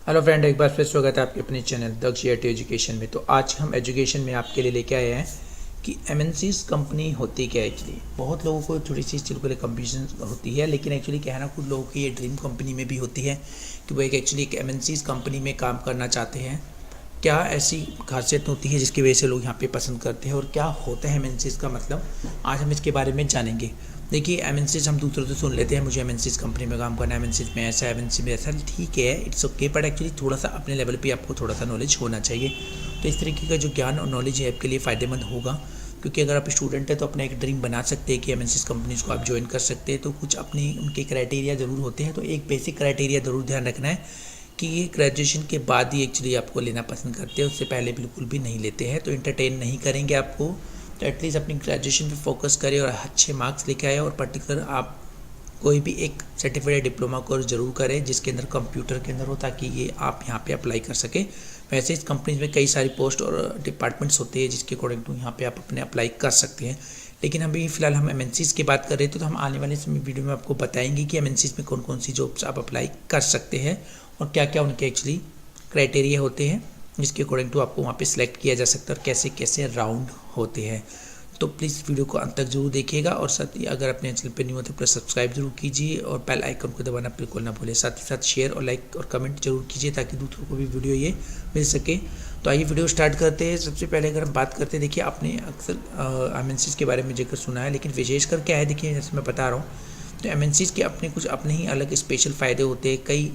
Hello friend, एक बार फिर स्वागत है आपके अपने चैनल दक्ष एजुकेशन में। तो आज हम एजुकेशन में आपके लिए लेके आए हैं कि एमएनसीज कंपनी होती क्या है। एक्चुअली बहुत लोगों को थोड़ी सी चीज़ों के लिए कंफ्यूजन होती है, लेकिन एक्चुअली क्या है ना, कुछ लोगों की ये ड्रीम कंपनी में भी होती है कि वो एक एमएनसीज कंपनी में काम करना चाहते हैं। क्या ऐसी खासियत होती है जिसकी वजह से लोग यहाँ पे पसंद करते हैं, और क्या होता है एमएनसीज का मतलब, आज हम इसके बारे में जानेंगे। देखिए, एमएनसीज हम दूसरों से सुन लेते हैं, मुझे एमएनसीज कंपनी में काम करना है, एमएनसीज में ऐसा, एमएनसी में ऐसा। ठीक है, इट्स ओके, बट एक्चुअली थोड़ा सा अपने लेवल पे आपको थोड़ा सा नॉलेज होना चाहिए। तो इस तरीके का जो ज्ञान और नॉलेज है आपके लिए फ़ायदेमंद होगा, क्योंकि अगर आप स्टूडेंट है तो अपना एक ड्रीम बना सकते हैं कि एमएनसीज कंपनीज को आप ज्वाइन कर सकते हैं। तो कुछ अपने उनके क्राइटेरिया ज़रूर होते हैं। तो एक बेसिक क्राइटेरिया ज़रूर ध्यान रखना है कि ये ग्रेजुएशन के बाद ही एक्चुअली आपको लेना पसंद करते हैं, उससे पहले बिल्कुल भी नहीं लेते हैं। तो एंटरटेन नहीं करेंगे आपको। तो एटलीस्ट अपनी ग्रेजुएशन पे फोकस करें और अच्छे मार्क्स लेके आए, और पर्टिकुलर आप कोई भी एक सर्टिफिकेट डिप्लोमा कोर्स जरूर करें जिसके अंदर कंप्यूटर के अंदर हो, ताकि ये आप यहाँ पे अप्लाई कर सके। वैसे इस कंपनीज में कई सारी पोस्ट और डिपार्टमेंट्स होते हैं जिसके अकॉर्डिंग टू यहाँ पे आप अपने अप्लाई कर सकते हैं। लेकिन अभी फिलहाल हम एमएनसीज की बात कर रहे थे, तो हम आने वाले समय वीडियो में आपको बताएंगे कि एमएनसीज में कौन कौन सी जॉब्स आप अप्लाई कर सकते हैं और क्या क्या उनके एक्चुअली क्राइटेरिया होते हैं जिसके अकॉर्डिंग टू आपको वहाँ पे सिलेक्ट किया जा सकता है, और कैसे कैसे राउंड होते हैं। तो प्लीज़ वीडियो को अंत तक जरूर देखिएगा, और साथ ही अगर अपने चैनल पर न्यू हो तो प्लीज़ सब्सक्राइब जरूर कीजिए और बेल आइकन को दबाना बिल्कुल ना भूलें। साथ ही साथ शेयर और लाइक और कमेंट जरूर कीजिए ताकि दूसरों को भी वीडियो ये मिल सके। तो आइए वीडियो स्टार्ट करते हैं। सबसे पहले अगर हम बात करते हैं, देखिए आपने अक्सर एमएनसीज के बारे में जिक्र सुना है, लेकिन विशेषकर क्या है, देखिए जैसे मैं बता रहा हूँ, तो एमएनसीज के अपने ही अलग स्पेशल फ़ायदे होते हैं कई।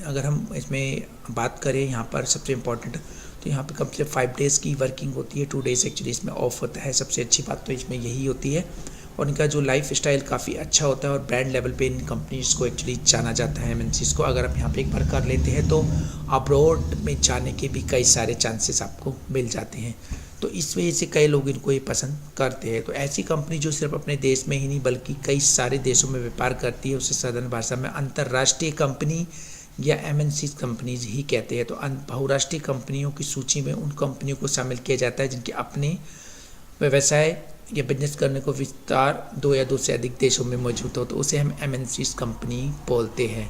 अगर हम इसमें बात करें यहाँ पर सबसे इम्पोर्टेंट, तो यहाँ पे कम से 5 डेज़ की वर्किंग होती है, 2 डेज़ एक्चुअली इसमें ऑफ होता है। सबसे अच्छी बात तो इसमें यही होती है, और इनका जो लाइफ स्टाइल काफ़ी अच्छा होता है, और ब्रांड लेवल पे इन कंपनीज़ को एक्चुअली जाना जाता है एमएनसीज़ को। अगर आप यहाँ पे एक बार कर लेते हैं तो अब्रॉड में जाने के भी कई सारे चांसेस आपको मिल जाते हैं। तो इस वजह से कई लोग इनको ये पसंद करते हैं। तो ऐसी कंपनी जो सिर्फ अपने देश में ही नहीं बल्कि कई सारे देशों में व्यापार करती है, उसे साधारण भाषा में अंतर्राष्ट्रीय कंपनी या एमएनसी कंपनीज ही कहते हैं। तो बहुराष्ट्रीय कंपनियों की सूची में उन कंपनियों को शामिल किया जाता है जिनके अपने व्यवसाय या बिजनेस करने को विस्तार 2 या 2 से अधिक देशों में मौजूद हो, तो उसे हम एमएनसी कंपनी बोलते हैं।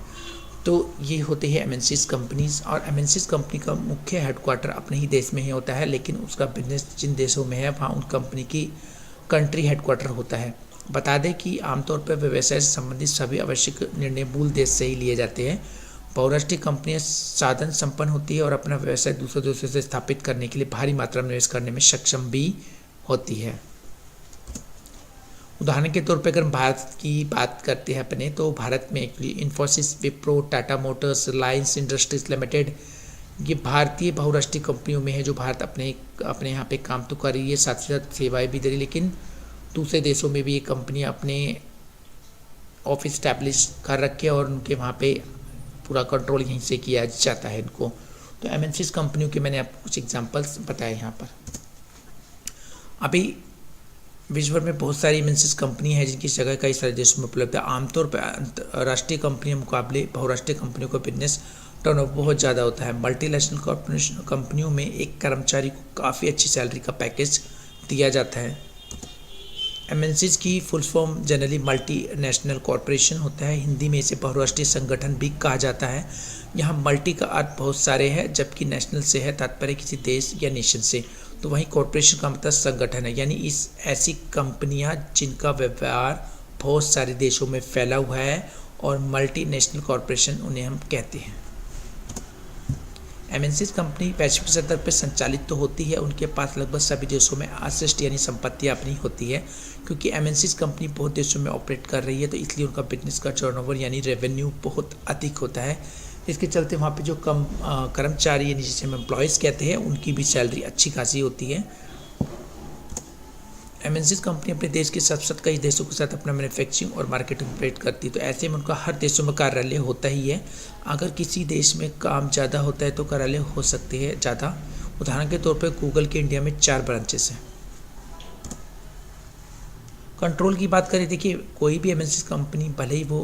तो ये होते हैं एमएनसी कंपनीज, और एमएनसी कंपनी का मुख्य हेडक्वार्टर अपने ही देश में ही होता है, लेकिन उसका बिजनेस जिन देशों में है वहाँ उन कंपनी की कंट्री हेडक्वार्टर होता है। बता दें कि आमतौर पर व्यवसाय से संबंधित सभी आवश्यक निर्णय मूल देश से ही लिए जाते हैं। बहुराष्ट्रीय कंपनियां साधन संपन्न होती है और अपना व्यवसाय दूसरे देशों से स्थापित करने के लिए भारी मात्रा में निवेश करने में सक्षम भी होती है। उदाहरण के तौर पर अगर भारत की बात करते हैं अपने, तो भारत में actually Infosys, Wipro, Tata Motors, Reliance industries limited, ये भारतीय बहुराष्ट्रीय कंपनियों में है जो भारत अपने यहाँ पे काम तो कर रही है, साथ ही साथ सेवाएं भी दे रही है। लेकिन दूसरे देशों में भी ये कंपनियाँ अपने ऑफिस स्टैब्लिश कर रखे हैं और उनके वहाँ पे पूरा कंट्रोल यहीं से किया जाता है इनको। तो एमएनसीज कंपनियों के मैंने आपको कुछ एग्जांपल्स बताए यहाँ पर। अभी विश्व भर में बहुत सारी एमएनसीज कंपनी है जिनकी जगह कई सारे देशों में उपलब्ध है। आमतौर पर राष्ट्रीय कंपनियों मुकाबले बहुराष्ट्रीय कंपनियों का बिजनेस टर्नओवर बहुत ज़्यादा होता है। मल्टीनेशनल कॉर्पोरेशन कंपनियों में एक कर्मचारी को काफ़ी अच्छी सैलरी का पैकेज दिया जाता है। एमएनसीज की full form generally multi national corporation होता है, हिंदी में इसे बहुराष्ट्रीय संगठन भी कहा जाता है। यहाँ मल्टी का अर्थ बहुत सारे है, जबकि नेशनल से है तात्पर्य किसी देश या नेशन से। तो वहीं कॉरपोरेशन का मतलब संगठन है, यानी इस ऐसी कंपनियाँ जिनका व्यापार बहुत सारे देशों में फैला हुआ है, और मल्टी नेशनल कॉरपोरेशन उन्हें हम कहते हैं। एमएनसीज कंपनी वैश्विक स्तर पर संचालित तो होती है, उनके पास लगभग सभी देशों में अशिष्ट यानी संपत्तियाँ अपनी होती है। क्योंकि एमएनसीज कंपनी बहुत देशों में ऑपरेट कर रही है, तो इसलिए उनका बिजनेस का टर्नओवर यानी रेवेन्यू बहुत अधिक होता है। इसके चलते वहाँ पे जो कर्मचारी यानी जिसे हम एम्प्लॉयज़ कहते हैं, उनकी भी सैलरी अच्छी खासी होती है। एमएनसीज कंपनी अपने देश के साथ साथ कई देशों के साथ अपना मैन्युफैक्चरिंग और मार्केटिंग ऑपरेट करती है, तो ऐसे में उनका हर देशों में कार्यालय होता ही है। अगर किसी देश में काम ज़्यादा होता है तो कार्यालय हो सकते हैं ज़्यादा। उदाहरण के तौर पर गूगल के इंडिया में 4 ब्रांचेस हैं। कंट्रोल की बात करें, देखिए कोई भी एमएनसी कंपनी भले ही वो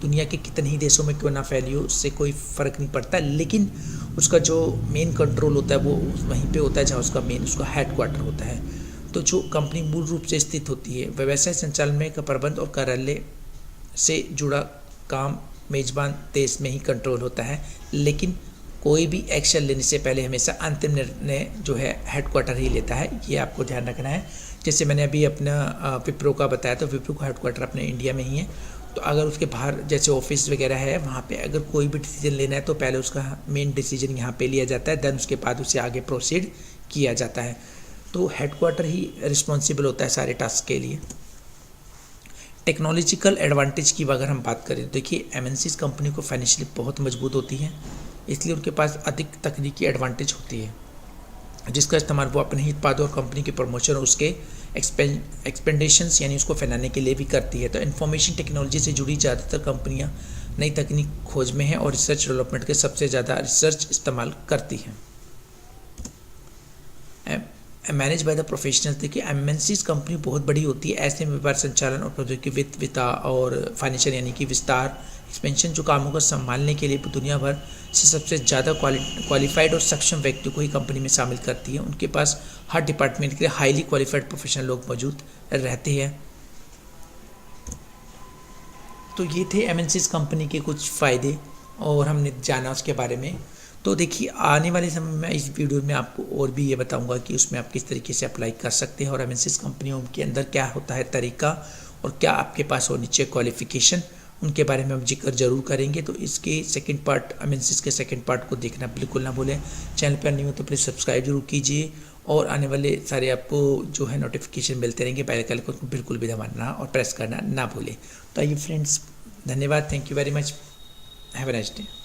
दुनिया के कितने ही देशों में क्यों ना फैली हो, उससे कोई फ़र्क नहीं पड़ता, लेकिन उसका जो मेन कंट्रोल होता है वो वहीं पे होता है जहाँ उसका हेडक्वार्टर होता है। तो जो कंपनी मूल रूप से स्थित होती है, व्यवसाय संचालन में का प्रबंध और कार्यालय से जुड़ा काम मेज़बान देश में ही कंट्रोल होता है, लेकिन कोई भी एक्शन लेने से पहले हमेशा अंतिम निर्णय जो है हेडक्वार्टर ही लेता है, ये आपको ध्यान रखना है। जैसे मैंने अभी अपना विप्रो का बताया, तो विप्रो का हेडक्वार्टर अपने इंडिया में ही है, तो अगर उसके बाहर जैसे ऑफिस वगैरह है वहाँ पे अगर कोई भी डिसीजन लेना है तो पहले उसका मेन डिसीजन यहाँ पे लिया जाता है, देन उसके बाद उसे आगे प्रोसीड किया जाता है। तो हेडक्वार्टर ही रिस्पॉन्सिबल होता है सारे टास्क के लिए। टेक्नोलॉजिकल एडवांटेज की अगर हम बात करें तो देखिए एमएनसीज कंपनी को फाइनेंशियली बहुत मजबूत होती है, इसलिए उनके पास अधिक तकनीकी एडवांटेज होती है, जिसका इस्तेमाल वो अपने ही उत्पादों और कंपनी के प्रमोशन और उसके एक्सपेंडेशंस यानी उसको फैलाने के लिए भी करती है। तो इन्फॉर्मेशन टेक्नोलॉजी से जुड़ी ज़्यादातर कंपनियां नई तकनीक खोज में हैं और रिसर्च डेवलपमेंट के सबसे ज़्यादा रिसर्च इस्तेमाल करती हैं। मैनेज बाय द प्रोफेशनल्स, देखिए एमएनसीज कंपनी बहुत बड़ी होती है, ऐसे में व्यापार संचालन और प्रौद्योगिकी वित्त और फाइनेंशियल यानी कि विस्तार एक्सपेंशन जो कामों को संभालने के लिए दुनिया भर से सबसे ज़्यादा क्वालिफाइड और सक्षम व्यक्ति को ही कंपनी में शामिल करती है। उनके पास हर डिपार्टमेंट के लिए हाईली क्वालिफाइड प्रोफेशनल लोग मौजूद रहते हैं। तो ये थे एमएनसीज कंपनी के कुछ फ़ायदे और हमने जाना उसके बारे में। तो देखिए आने वाले समय में इस वीडियो में आपको और भी ये बताऊंगा कि उसमें आप किस तरीके से अप्लाई कर सकते हैं और एमएनसीज कंपनियों के अंदर क्या होता है तरीका और क्या आपके पास होनी चाहिए क्वालिफिकेशन, उनके बारे में हम जिक्र जरूर करेंगे। तो इसके सेकंड पार्ट एमएनसीज के सेकंड पार्ट को देखना बिल्कुल ना भूलें। चैनल पर नहीं हो तो प्लीज़ सब्सक्राइब जरूर कीजिए और आने वाले सारे आपको जो है नोटिफिकेशन मिलते रहेंगे, बेल आइकन को बिल्कुल भी दबाना और प्रेस करना ना भूलें। तो आइए फ्रेंड्स, धन्यवाद, thank you very much, have a nice day.